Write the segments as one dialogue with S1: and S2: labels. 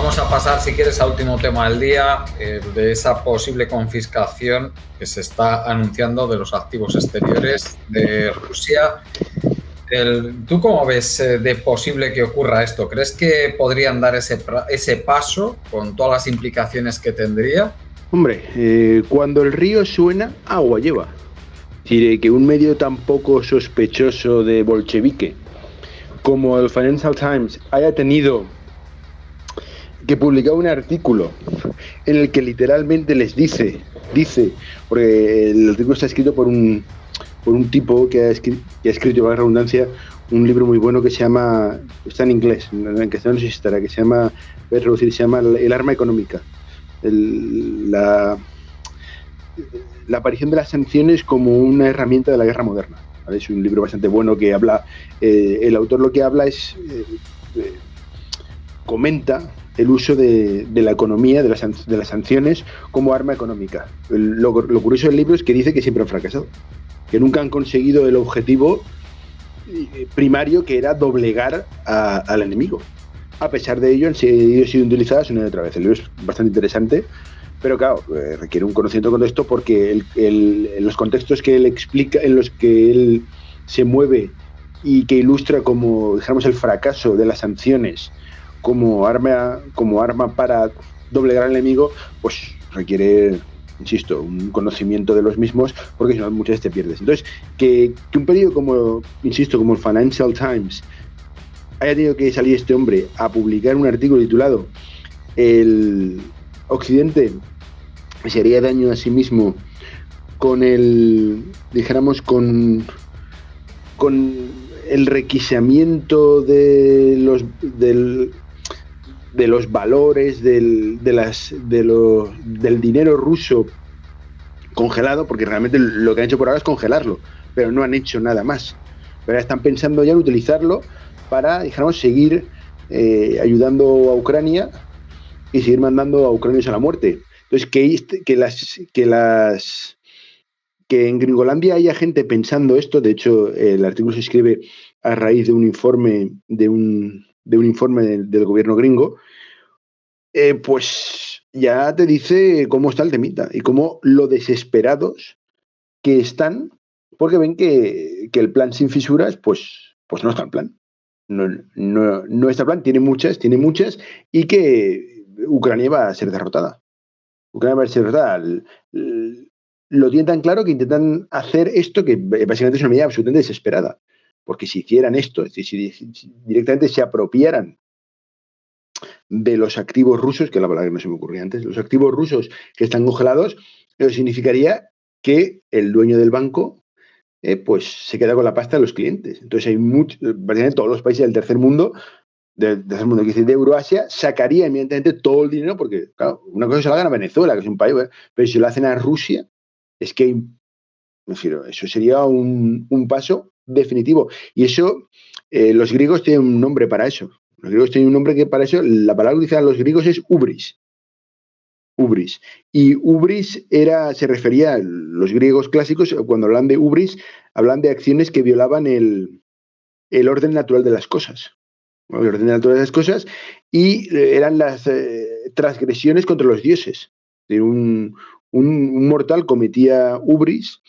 S1: vamos a pasar, si quieres, al último tema del día, de esa posible confiscación que se está anunciando de los activos exteriores de Rusia. ¿Tú cómo ves de posible que ocurra esto? ¿Crees que podrían dar ese paso con todas las implicaciones que tendría?
S2: Hombre, cuando el río suena, agua lleva. Es decir, que un medio tan poco sospechoso de bolchevique como el Financial Times haya tenido que publicar un artículo en el que literalmente les dice, porque el artículo está escrito por un tipo que ha escrito, valga la redundancia, un libro muy bueno que se llama, está en inglés, en castellano no sé si estará, que se llama, voy a traducir, se llama El arma económica. La aparición de las sanciones como una herramienta de la guerra moderna. ¿Vale? Es un libro bastante bueno que habla, el autor lo que habla es, comenta el uso de la economía, de las sanciones como arma económica. Lo curioso del libro es que dice que siempre han fracasado, que nunca han conseguido el objetivo primario, que era doblegar al enemigo. A pesar de ello, han sido utilizadas una y otra vez. El libro es bastante interesante, pero claro, requiere un conocimiento con esto, porque en los contextos que él explica, en los que él se mueve y que ilustra como, digamos, el fracaso de las sanciones como arma para doblegar al enemigo, pues requiere, insisto, un conocimiento de los mismos, porque si no muchas veces te pierdes. Entonces, que un periódico como, insisto, como el Financial Times haya tenido que salir este hombre a publicar un artículo titulado "El Occidente se haría daño a sí mismo con el, dijéramos, con el requisamiento de los valores del dinero ruso congelado", porque realmente lo que han hecho por ahora es congelarlo, pero no han hecho nada más. Pero están pensando ya en utilizarlo para, dijéramos, seguir ayudando a Ucrania y seguir mandando a ucranianos a la muerte. Entonces, que en Gringolandia haya gente pensando esto. De hecho, el artículo se escribe a raíz de un informe del gobierno gringo, pues ya te dice cómo está el temita y cómo lo desesperados que están, porque ven que el plan sin fisuras, pues no está en plan. No está en plan, tiene muchas, y que Ucrania va a ser derrotada. Ucrania va a ser derrotada. Lo tienen tan claro que intentan hacer esto, que básicamente es una medida absolutamente desesperada. Porque si hicieran esto, es decir, si directamente se apropiaran de los activos rusos, que la palabra que no se me ocurría antes, los activos rusos que están congelados, eso significaría que el dueño del banco pues se queda con la pasta de los clientes. Entonces hay básicamente todos los países del tercer mundo, de Euroasia, sacaría inmediatamente todo el dinero, porque claro, una cosa se la gana Venezuela, que es un país, pero si lo hacen a Rusia, es que, me refiero, eso sería un paso definitivo. Y eso, los griegos tienen un nombre para eso. Los griegos tienen un nombre que para eso, la palabra que utilizan los griegos es ubris. Ubris. Y ubris se refería, los griegos clásicos, cuando hablan de ubris, hablan de acciones que violaban el orden natural de las cosas. El orden natural de las cosas, y eran las transgresiones contra los dioses. Un mortal cometía ubris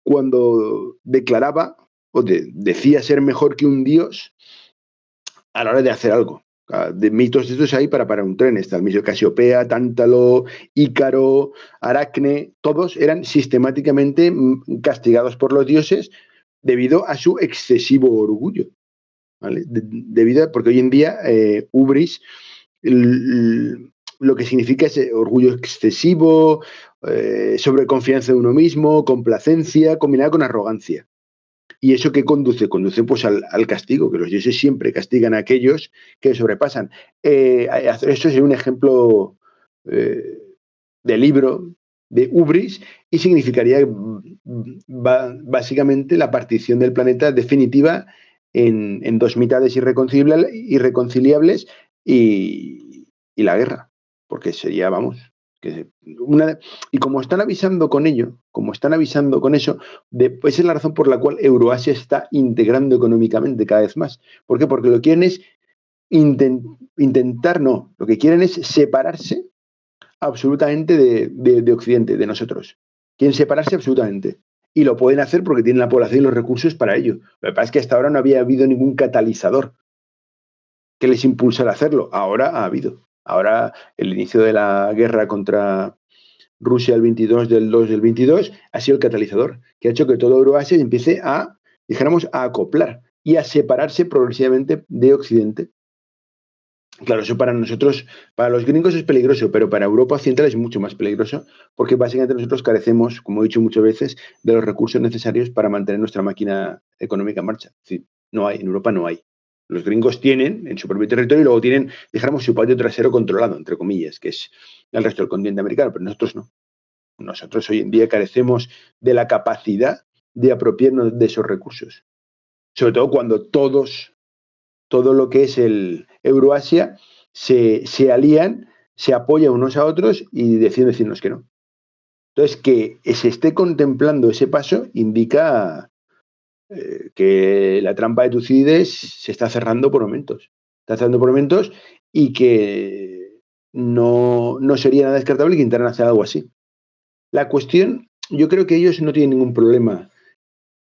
S2: cuando declaraba o decía ser mejor que un dios a la hora de hacer algo. De mitos de estos hay para un tren. Está el mito de Casiopea, Tántalo, Ícaro, Aracne. Todos eran sistemáticamente castigados por los dioses debido a su excesivo orgullo, ¿vale? Porque hoy en día ubris lo que significa es orgullo excesivo, sobreconfianza de uno mismo, complacencia, combinada con arrogancia. ¿Y eso qué conduce? Conduce pues al castigo, que los dioses siempre castigan a aquellos que sobrepasan. Esto sería un ejemplo de libro de ubris, y significaría básicamente la partición del planeta definitiva en dos mitades irreconciliables y la guerra, porque sería, vamos, y como están avisando con eso, esa es la razón por la cual Euroasia está integrando económicamente cada vez más. ¿Por qué? Porque lo que quieren es intentar no, lo que quieren es separarse absolutamente de Occidente, de nosotros. Quieren separarse absolutamente. Y lo pueden hacer porque tienen la población y los recursos para ello. Lo que pasa es que hasta ahora no había habido ningún catalizador que les impulsara a hacerlo. Ahora ha habido. Ahora el inicio de la guerra contra Rusia el 22 del 2 del 22 ha sido el catalizador que ha hecho que todo Euroasia empiece a, dijéramos, a acoplar y a separarse progresivamente de Occidente. Claro, eso para nosotros, para los gringos es peligroso, pero para Europa Occidental es mucho más peligroso porque básicamente nosotros carecemos, como he dicho muchas veces, de los recursos necesarios para mantener nuestra máquina económica en marcha. Es decir, no hay, en Europa no hay. Los gringos tienen en su propio territorio y luego tienen, dijéramos, su patio trasero controlado, entre comillas, que es el resto del continente americano, pero nosotros no. Nosotros hoy en día carecemos de la capacidad de apropiarnos de esos recursos. Sobre todo cuando todo lo que es el Euroasia se alían, se apoyan unos a otros y deciden decirnos que no. Entonces, que se esté contemplando ese paso indica que la trampa de Tucídides se está cerrando por momentos. Está cerrando por momentos y que no sería nada descartable que intentaran hacer algo así. La cuestión, yo creo que ellos no tienen ningún problema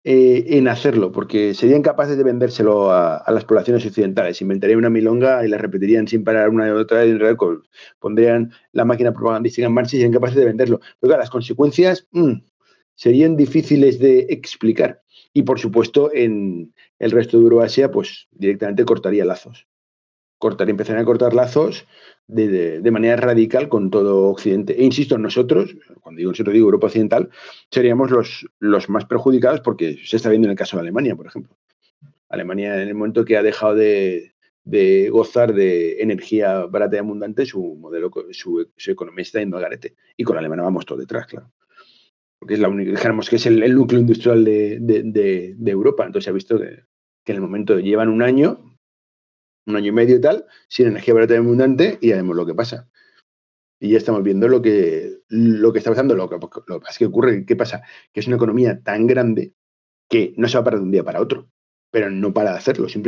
S2: en hacerlo, porque serían capaces de vendérselo a las poblaciones occidentales. Inventarían una milonga y la repetirían sin parar una y otra vez, y en realidad pondrían la máquina propagandística en marcha y serían capaces de venderlo. Pero claro, las consecuencias serían difíciles de explicar. Y por supuesto, en el resto de Euroasia, pues directamente cortaría lazos. Empezarían a cortar lazos de manera radical con todo Occidente. E insisto, nosotros, cuando nosotros digo Europa Occidental, seríamos los más perjudicados porque se está viendo en el caso de Alemania, por ejemplo. Alemania, en el momento que ha dejado de gozar de energía barata y abundante, su modelo, su economía está yendo al garete. Y con Alemania vamos todos detrás, claro. Porque es la única, dijéramos que es el núcleo industrial de Europa. Entonces se ha visto que en el momento llevan un año y medio y tal, sin energía barata y abundante, y ya vemos lo que pasa. Y ya estamos viendo lo que está pasando. Lo que pasa es que ocurre, ¿qué pasa? Que es una economía tan grande que no se va a parar de un día para otro, pero no para de hacerlo, sin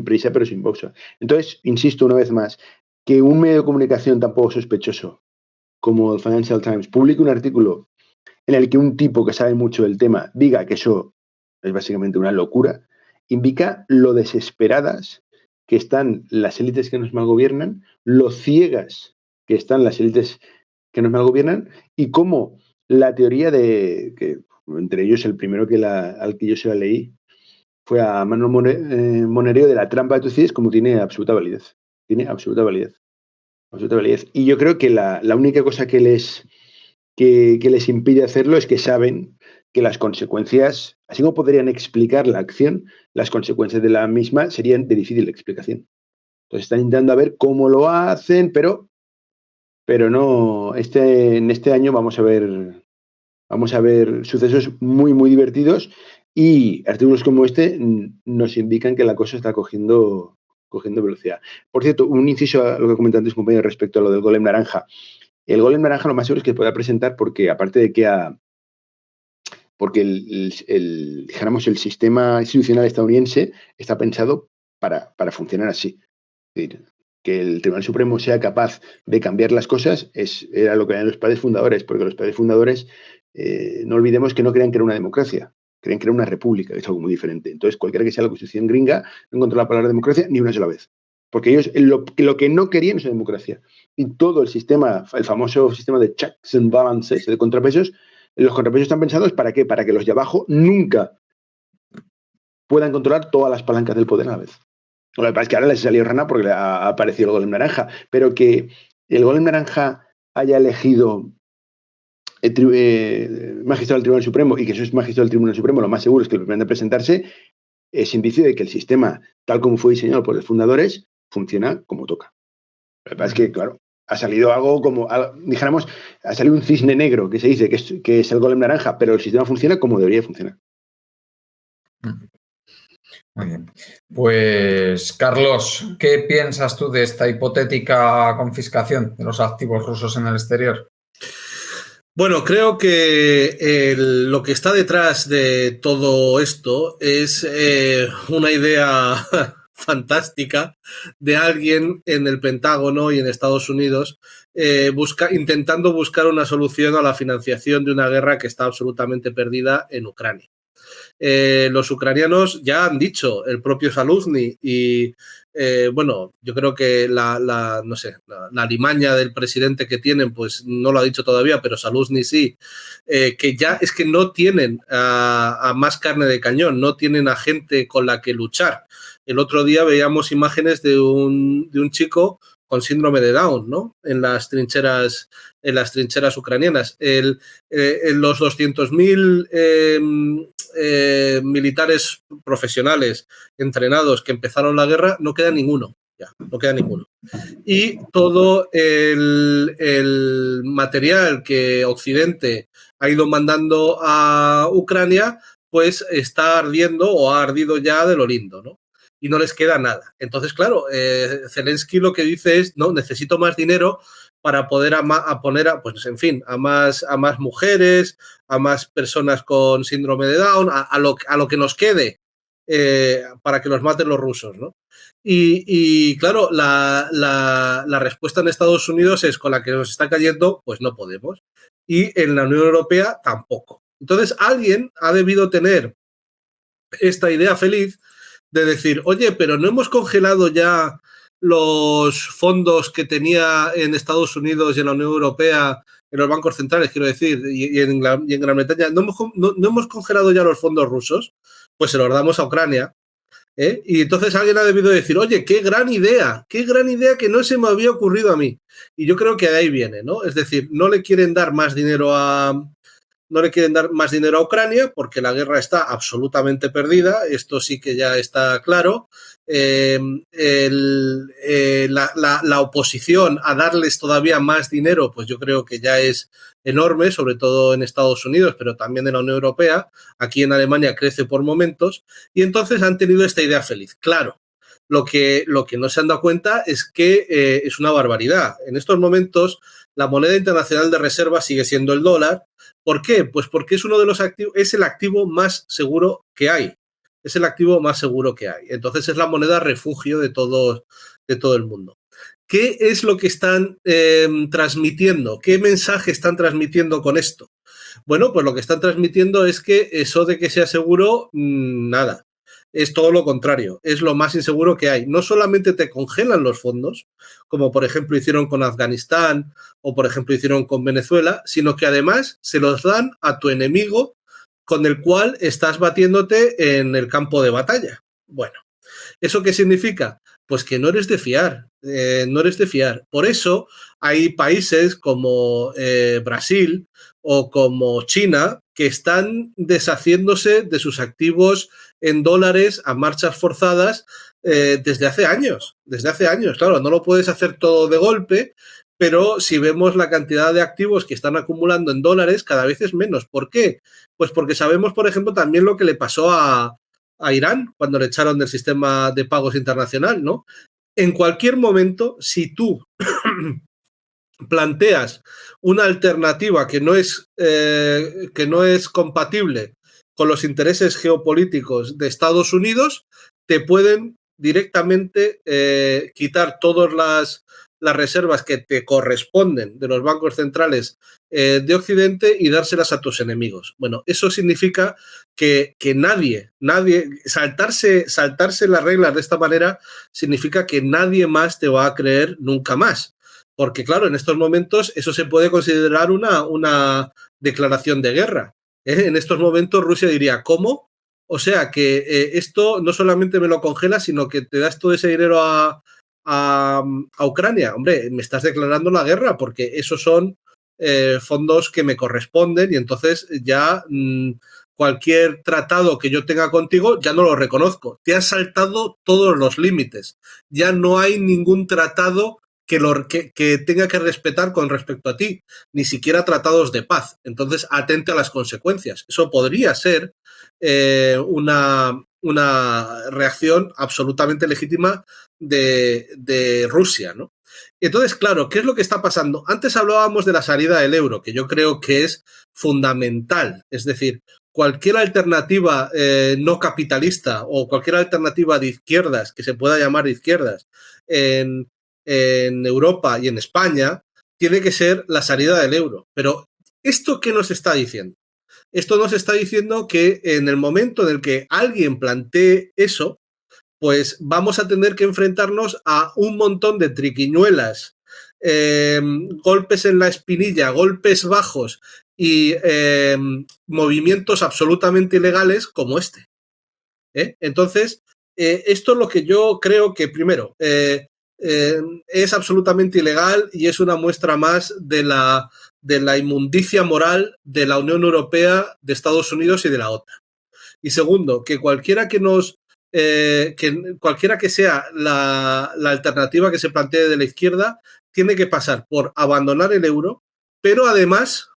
S2: prisa, pero sin pausa. Entonces, insisto una vez más, que un medio de comunicación tan poco sospechoso como el Financial Times publique un artículo en el que un tipo que sabe mucho del tema diga que eso es básicamente una locura, indica lo desesperadas que están las élites que nos malgobiernan, lo ciegas que están las élites que nos malgobiernan y cómo la teoría que entre ellos el primero al que yo se la leí fue a Manuel Monerio de la trampa de Tucídides, como tiene absoluta validez. Tiene absoluta validez. Absoluta validez. Y yo creo que la única cosa que les impide hacerlo es que saben que las consecuencias, así como podrían explicar la acción, las consecuencias de la misma serían de difícil explicación. Entonces están intentando a ver cómo lo hacen, pero no, en este año vamos a ver sucesos muy, muy divertidos y artículos como este nos indican que la cosa está cogiendo velocidad. Por cierto, un inciso a lo que comentan antes, compañero, respecto a lo del golem naranja. El golem naranja lo más seguro es que pueda presentar porque, aparte de que porque dijéramos, el sistema institucional estadounidense está pensado para funcionar así. Es decir, que el Tribunal Supremo sea capaz de cambiar las cosas era lo que eran los padres fundadores, porque los padres fundadores, no olvidemos que no creían que era una democracia, creían que era una república, que es algo muy diferente. Entonces, cualquiera que sea la constitución gringa, no encontró la palabra democracia ni una sola vez. Porque ellos lo que no querían es una democracia. Y todo el sistema, el famoso sistema de checks and balances, de contrapesos, los contrapesos están pensados ¿para qué? Para que los de abajo nunca puedan controlar todas las palancas del poder a la vez. Lo que pasa es que ahora les salió rana porque le ha aparecido el golem naranja, pero que el golem naranja haya elegido magistrado del Tribunal Supremo y que eso es magistrado del Tribunal Supremo, lo más seguro es que lo primero de presentarse es indicio de que el sistema, tal como fue diseñado por los fundadores, funciona como toca. Lo que pasa es que, claro, ha salido algo como, dijéramos, ha salido un cisne negro que se dice que es el golem naranja, pero el sistema funciona como debería funcionar.
S1: Muy bien. Pues, Carlos, ¿qué piensas tú de esta hipotética confiscación de los activos rusos en el exterior?
S3: Bueno, creo que lo que está detrás de todo esto es una idea fantástica de alguien en el Pentágono y en Estados Unidos intentando buscar una solución a la financiación de una guerra que está absolutamente perdida en Ucrania. Los ucranianos ya han dicho, el propio Zaluzny y bueno, yo creo que la alimaña del presidente que tienen, pues no lo ha dicho todavía, pero Zaluzny sí, que ya es que no tienen a más carne de cañón, no tienen a gente con la que luchar. El otro día veíamos imágenes de un chico con síndrome de Down, ¿no? En las trincheras ucranianas. Los 200.000 militares profesionales entrenados que empezaron la guerra, no queda ninguno. Ya, no queda ninguno. Y todo el material que Occidente ha ido mandando a Ucrania, pues está ardiendo o ha ardido ya de lo lindo, ¿no? Y no les queda nada. Entonces, claro, Zelensky lo que dice es, no, necesito más dinero para poder poner pues, en fin, a más mujeres, a más personas con síndrome de Down, a lo que nos quede para que los maten los rusos, ¿no? Y claro, la respuesta en Estados Unidos es, con la que nos está cayendo, pues no podemos. Y en la Unión Europea tampoco. Entonces, alguien ha debido tener esta idea feliz de decir, oye, pero no hemos congelado ya los fondos que tenía en Estados Unidos y en la Unión Europea, en los bancos centrales, quiero decir, y en Gran Bretaña, ¿no hemos congelado ya los fondos rusos? Pues se los damos a Ucrania. Y entonces alguien ha debido decir, oye, qué gran idea que no se me había ocurrido a mí. Y yo creo que de ahí viene, ¿no? Es decir, no le quieren dar más dinero a Ucrania porque la guerra está absolutamente perdida, esto sí que ya está claro. La oposición a darles todavía más dinero, pues yo creo que ya es enorme, sobre todo en Estados Unidos, pero también en la Unión Europea. Aquí en Alemania crece por momentos y entonces han tenido esta idea feliz. Claro, lo que no se han dado cuenta es que es una barbaridad. En estos momentos la moneda internacional de reserva sigue siendo el dólar. ¿Por qué? Pues porque es uno de los activos, es el activo más seguro que hay. Es el activo más seguro que hay. Entonces es la moneda refugio de todo el mundo. ¿Qué es lo que están transmitiendo? ¿Qué mensaje están transmitiendo con esto? Bueno, pues lo que están transmitiendo es que eso de que sea seguro, nada. Es todo lo contrario, es lo más inseguro que hay. No solamente te congelan los fondos, como por ejemplo hicieron con Afganistán o por ejemplo hicieron con Venezuela, sino que además se los dan a tu enemigo con el cual estás batiéndote en el campo de batalla. Bueno, ¿eso qué significa? Pues que no eres de fiar, no eres de fiar. Por eso hay países como Brasil o como China que están deshaciéndose de sus activos en dólares a marchas forzadas desde hace años. Claro, no lo puedes hacer todo de golpe, pero si vemos la cantidad de activos que están acumulando en dólares, cada vez es menos. ¿Por qué? Pues porque sabemos, por ejemplo, también lo que le pasó a Irán cuando le echaron del sistema de pagos internacional, ¿no? En cualquier momento, si tú planteas una alternativa que no es compatible con los intereses geopolíticos de Estados Unidos, te pueden directamente quitar todas las reservas que te corresponden de los bancos centrales de Occidente y dárselas a tus enemigos. Bueno, eso significa que nadie, saltarse las reglas de esta manera significa que nadie más te va a creer nunca más. Porque, claro, en estos momentos eso se puede considerar una declaración de guerra. En estos momentos Rusia diría, ¿cómo? O sea, que esto no solamente me lo congela, sino que te das todo ese dinero a Ucrania. Hombre, me estás declarando la guerra porque esos son fondos que me corresponden y entonces ya cualquier tratado que yo tenga contigo ya no lo reconozco. Te has saltado todos los límites. Ya no hay ningún tratado que tenga que respetar con respecto a ti, ni siquiera tratados de paz. Entonces, atente a las consecuencias. Eso podría ser una reacción absolutamente legítima de Rusia, ¿no? Entonces, claro, ¿qué es lo que está pasando? Antes hablábamos de la salida del euro, que yo creo que es fundamental. Es decir, cualquier alternativa no capitalista o cualquier alternativa de izquierdas, que se pueda llamar de izquierdas, en Europa y en España, tiene que ser la salida del euro. Pero, ¿esto qué nos está diciendo? Esto nos está diciendo que en el momento en el que alguien plantee eso, pues vamos a tener que enfrentarnos a un montón de triquiñuelas, golpes en la espinilla, golpes bajos y movimientos absolutamente ilegales como este. Entonces, esto es lo que yo creo que, primero, es absolutamente ilegal y es una muestra más de la inmundicia moral de la Unión Europea, de Estados Unidos y de la OTAN. Y segundo, que cualquiera que sea la alternativa que se plantee de la izquierda, tiene que pasar por abandonar el euro, pero además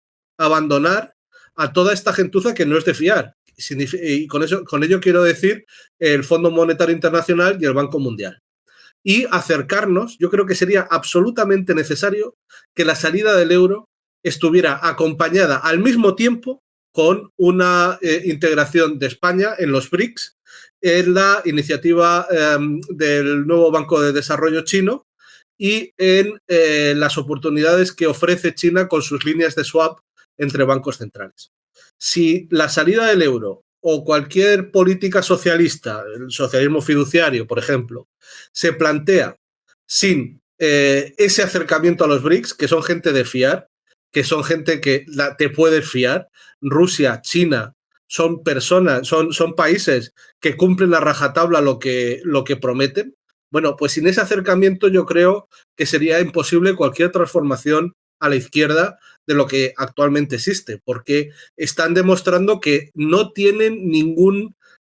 S3: abandonar a toda esta gentuza que no es de fiar. Y con ello quiero decir el Fondo Monetario Internacional y el Banco Mundial. Y acercarnos, yo creo que sería absolutamente necesario que la salida del euro estuviera acompañada al mismo tiempo con una integración de España en los BRICS, en la iniciativa del nuevo Banco de Desarrollo chino y en las oportunidades que ofrece China con sus líneas de swap entre bancos centrales. Si la salida del euro o cualquier política socialista, el socialismo fiduciario, por ejemplo, se plantea sin ese acercamiento a los BRICS, que son gente de fiar, que son gente que te puedes fiar, Rusia, China, son personas, son países que cumplen a rajatabla lo que prometen. Bueno, pues sin ese acercamiento yo creo que sería imposible cualquier transformación a la izquierda de lo que actualmente existe, porque están demostrando que no tienen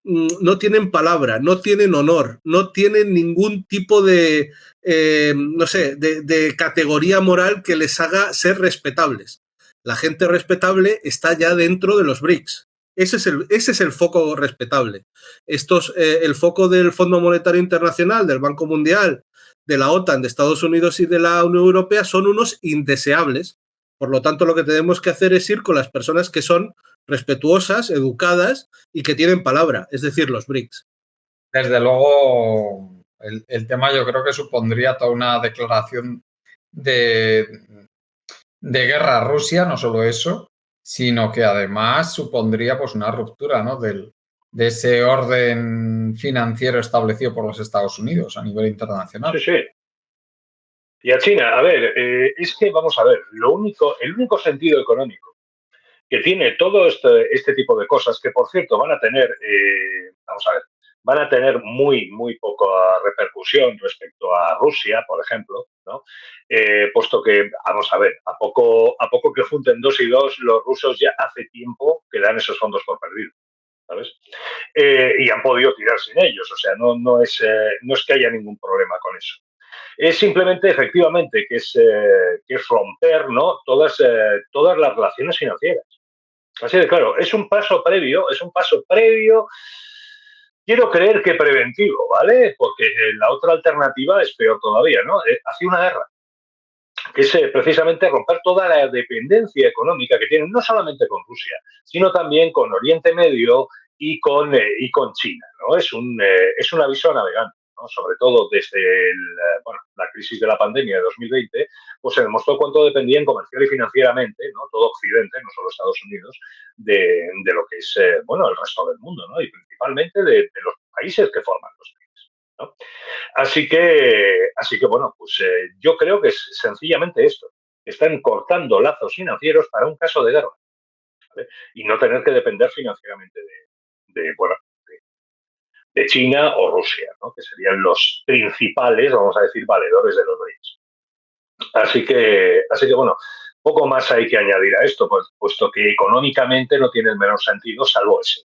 S3: no tienen palabra, no tienen honor, no tienen ningún tipo de, de categoría moral que les haga ser respetables. La gente respetable está ya dentro de los BRICS. Ese es el foco respetable. El foco del Fondo Monetario Internacional, del Banco Mundial, de la OTAN, de Estados Unidos y de la Unión Europea son unos indeseables. Por lo tanto, lo que tenemos que hacer es ir con las personas que son respetuosas, educadas y que tienen palabra, es decir, los BRICS.
S1: Desde luego, el tema yo creo que supondría toda una declaración de guerra a Rusia, no solo eso, sino que además supondría pues una ruptura, ¿no?, de ese orden financiero establecido por los Estados Unidos a nivel internacional.
S4: Sí, sí. Y a China, a ver, es que vamos a ver, el único sentido económico que tiene todo este tipo de cosas, que por cierto van a tener, van a tener muy, muy poca repercusión respecto a Rusia, por ejemplo, ¿no? Puesto que, vamos a ver, a poco que junten 2 y 2, los rusos ya hace tiempo que dan esos fondos por perdidos, ¿sabes? Y han podido tirar sin ellos, o sea, no es que haya ningún problema con eso. Es simplemente, efectivamente, que es romper, ¿no?, todas las relaciones financieras. Así de claro, es un paso previo, quiero creer que preventivo, ¿vale? Porque la otra alternativa es peor todavía, ¿no? Hacia una guerra, que es precisamente romper toda la dependencia económica que tienen, no solamente con Rusia, sino también con Oriente Medio y con China, ¿no? Es un aviso a navegantes, ¿no? Sobre todo desde la crisis de la pandemia de 2020, pues se demostró cuánto dependían comercial y financieramente, ¿no?, todo Occidente, no solo Estados Unidos, de lo que es el resto del mundo, ¿no?, y principalmente de los países que forman los BRICS, ¿no? Así que bueno, pues yo creo que es sencillamente esto. Están cortando lazos financieros para un caso de guerra, ¿vale? Y no tener que depender financieramente de China o Rusia, ¿no?, que serían los principales, vamos a decir, valedores de los BRICS. Así que bueno, poco más hay que añadir a esto, puesto que económicamente no tiene el menor sentido, salvo ese.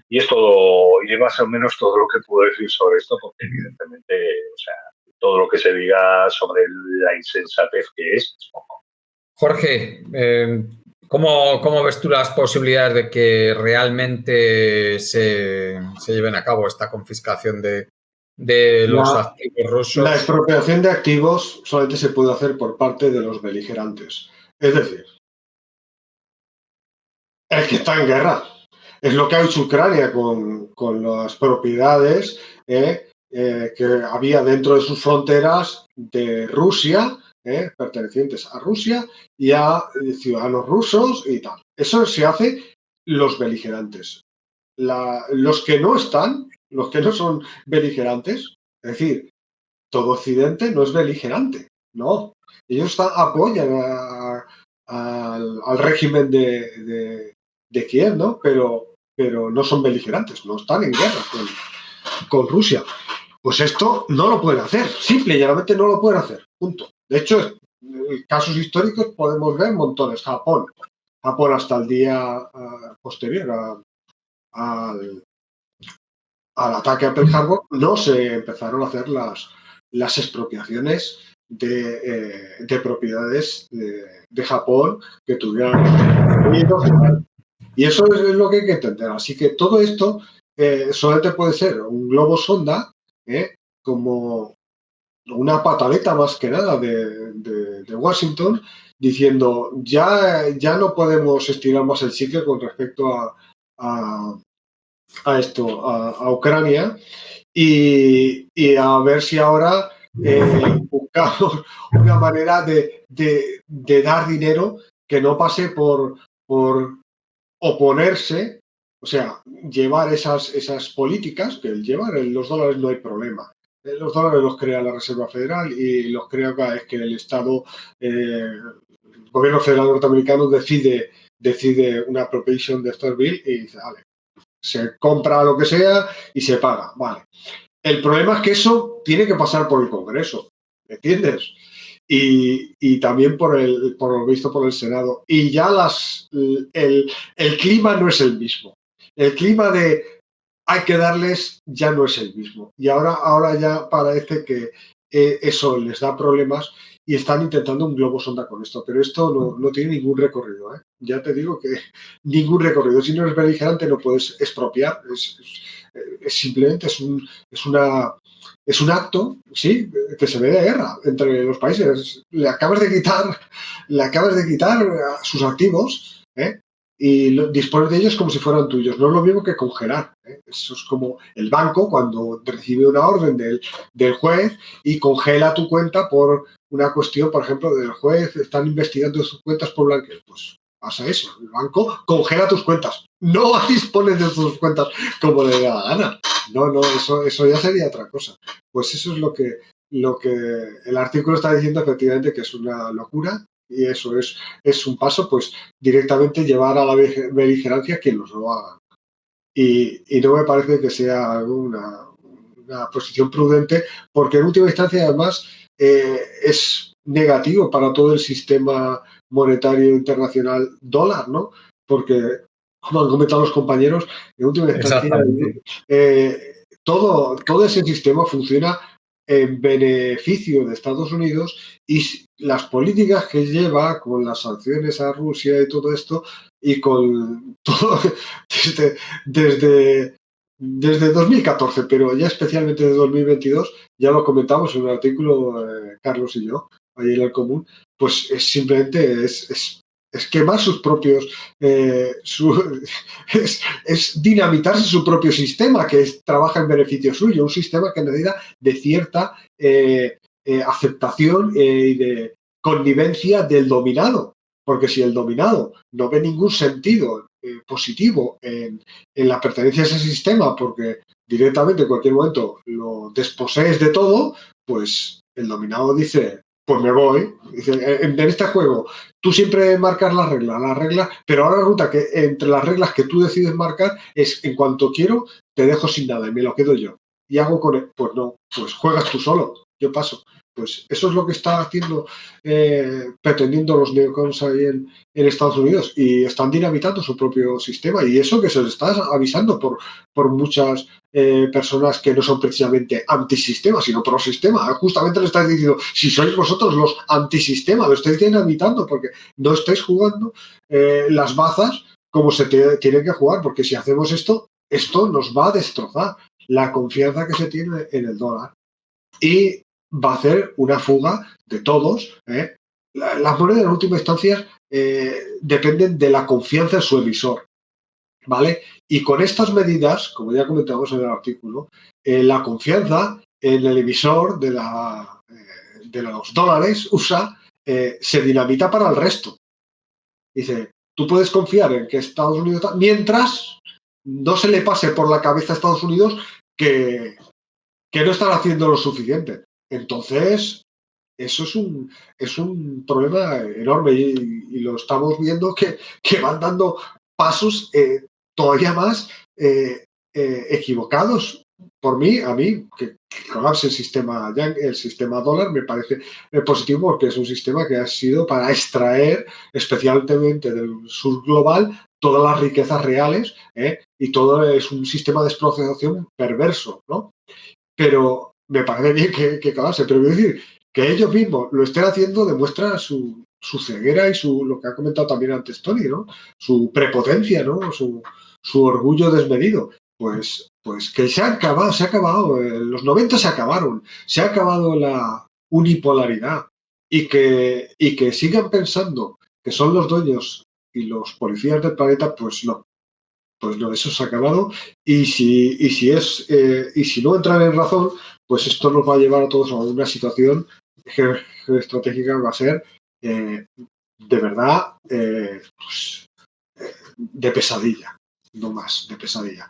S4: Y es todo, y más o menos todo lo que puedo decir sobre esto, porque evidentemente, o sea, todo lo que se diga sobre la insensatez que es poco.
S1: Jorge, ¿cómo ves tú las posibilidades de que realmente se lleven a cabo esta confiscación de los activos rusos?
S5: La expropiación de activos solamente se puede hacer por parte de los beligerantes. Es decir, el que está en guerra. Es lo que ha hecho Ucrania con las propiedades que había dentro de sus fronteras de Rusia, pertenecientes a Rusia y a ciudadanos rusos y tal. Eso se hace los beligerantes. Los que no están, los que no son beligerantes, es decir, todo Occidente no es beligerante, no. Ellos apoyan al régimen de Kiev, ¿no? Pero no son beligerantes, no están en guerra con Rusia. Pues esto no lo pueden hacer, simple y llanamente no lo pueden hacer, punto. De hecho, en casos históricos podemos ver montones. Japón hasta el día posterior al ataque a Pearl Harbor no se empezaron a hacer las expropiaciones de propiedades de Japón que tuvieran. Y eso es lo que hay que entender. Así que todo esto solamente puede ser un globo sonda, como una pataleta más que nada de Washington, diciendo ya no podemos estirar más el chicle con respecto a Ucrania y a ver si ahora buscamos una manera de dar dinero que no pase por oponerse, o sea, llevar esas políticas, que el llevar los dólares no hay problema. Los dólares los crea la Reserva Federal y los crea cada vez que el Estado, el gobierno federal norteamericano decide una appropriation de estos bill y dice, vale, se compra lo que sea y se paga, vale. El problema es que eso tiene que pasar por el Congreso, ¿me entiendes? Y también por lo visto por el Senado. Y ya el clima no es el mismo. El clima de hay que darles ya no es el mismo. Y ahora ya parece que eso les da problemas y están intentando un globo sonda con esto. Pero esto no tiene ningún recorrido, ¿eh? Ya te digo que ningún recorrido. Si no eres beligerante no puedes expropiar. Simplemente es un acto, sí, que se ve de guerra entre los países. Le acabas de quitar sus activos, y dispones de ellos como si fueran tuyos. No es lo mismo que congelar. Eso es como el banco cuando recibe una orden del juez y congela tu cuenta por una cuestión, por ejemplo, del juez, están investigando sus cuentas por blanqueo. Pues pasa eso. El banco congela tus cuentas. No dispones de tus cuentas como le da la gana. No, eso ya sería otra cosa. Pues eso es lo que el artículo está diciendo, efectivamente, que es una locura. Y eso es un paso, pues, directamente llevar a la beligerancia quien los lo haga. Y no me parece que sea una posición prudente, porque en última instancia, además, es negativo para todo el sistema monetario internacional dólar, ¿no? Porque, como han comentado los compañeros, en última instancia, todo ese sistema funciona en beneficio de Estados Unidos y las políticas que lleva con las sanciones a Rusia y todo esto y con todo desde 2014, pero ya especialmente desde 2022, ya lo comentamos en un artículo, Carlos y yo, ahí en el común, pues simplemente es quemar sus propios, es dinamitarse su propio sistema que trabaja en beneficio suyo, un sistema que necesita de cierta aceptación y de connivencia del dominado, porque si el dominado no ve ningún sentido positivo en la pertenencia a ese sistema, porque directamente en cualquier momento lo desposees de todo, pues el dominado dice, pues me voy. Dice, en este juego tú siempre marcas las reglas, pero ahora resulta que entre las reglas que tú decides marcar es en cuanto quiero, te dejo sin nada y me lo quedo yo. Y hago con él, pues no, pues juegas tú solo, yo paso. Pues eso es lo que está haciendo, pretendiendo los neocons ahí en Estados Unidos, y están dinamitando su propio sistema, y eso que se les está avisando por muchas personas que no son precisamente antisistema, sino prosistema. Justamente le estáis diciendo, si sois vosotros los antisistema, lo estáis dinamitando porque no estáis jugando las bazas como se tiene que jugar, porque si hacemos esto nos va a destrozar la confianza que se tiene en el dólar y va a hacer una fuga de todos. Las monedas en última instancia dependen de la confianza en su emisor, ¿vale? Y con estas medidas, como ya comentamos en el artículo, la confianza en el emisor de los dólares USA se dinamita para el resto. Dice, tú puedes confiar en que Estados Unidos, mientras no se le pase por la cabeza a Estados Unidos que no están haciendo lo suficiente. Entonces, eso es un problema enorme y lo estamos viendo que van dando pasos todavía más equivocados. A mí, que colapse el sistema dólar me parece positivo porque es un sistema que ha sido para extraer, especialmente del sur global, todas las riquezas reales, y todo es un sistema de desprocessación perverso, ¿no? Pero me parece bien que colapse, pero quiero decir que ellos mismos lo estén haciendo demuestra su ceguera y lo que ha comentado también antes Tony, ¿no? Su prepotencia, ¿no? Su orgullo desmedido. Pues que se ha acabado, los 90 se acabaron, se ha acabado la unipolaridad y que sigan pensando que son los dueños y los policías del planeta, pues no, eso se ha acabado y si no entran en razón, pues esto nos va a llevar a todos a una situación geoestratégica que va a ser de verdad de pesadilla, no más, de pesadilla.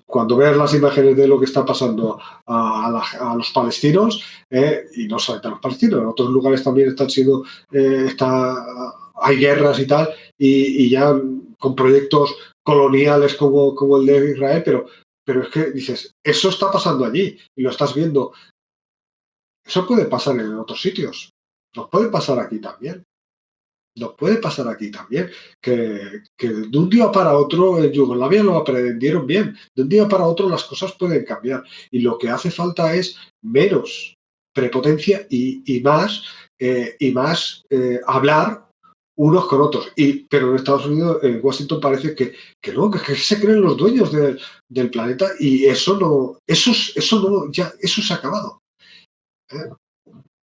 S5: Cuando veas las imágenes de lo que está pasando a los palestinos, y no solamente a los palestinos, en otros lugares también están siendo, hay guerras y tal, y ya con proyectos coloniales como el de Israel, pero es que dices, eso está pasando allí y lo estás viendo. Eso puede pasar en otros sitios, nos puede pasar aquí también. Nos puede pasar aquí también, que de un día para otro en Yugoslavia lo aprendieron bien, de un día para otro las cosas pueden cambiar y lo que hace falta es menos prepotencia y más hablar unos con otros. Pero en Estados Unidos, en Washington parece que no, que se creen los dueños del planeta y eso se ha acabado.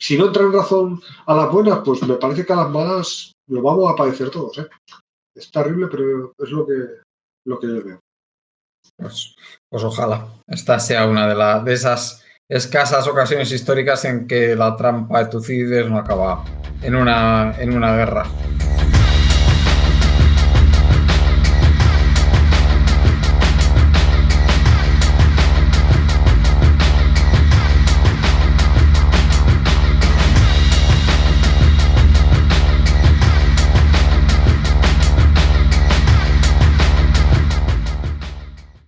S5: Si no entra en razón a las buenas, pues me parece que a las malas lo vamos a padecer todos. Es terrible, pero es lo que yo veo.
S1: Pues ojalá esta sea una de esas escasas ocasiones históricas en que la trampa de Tucídides no acaba en una guerra.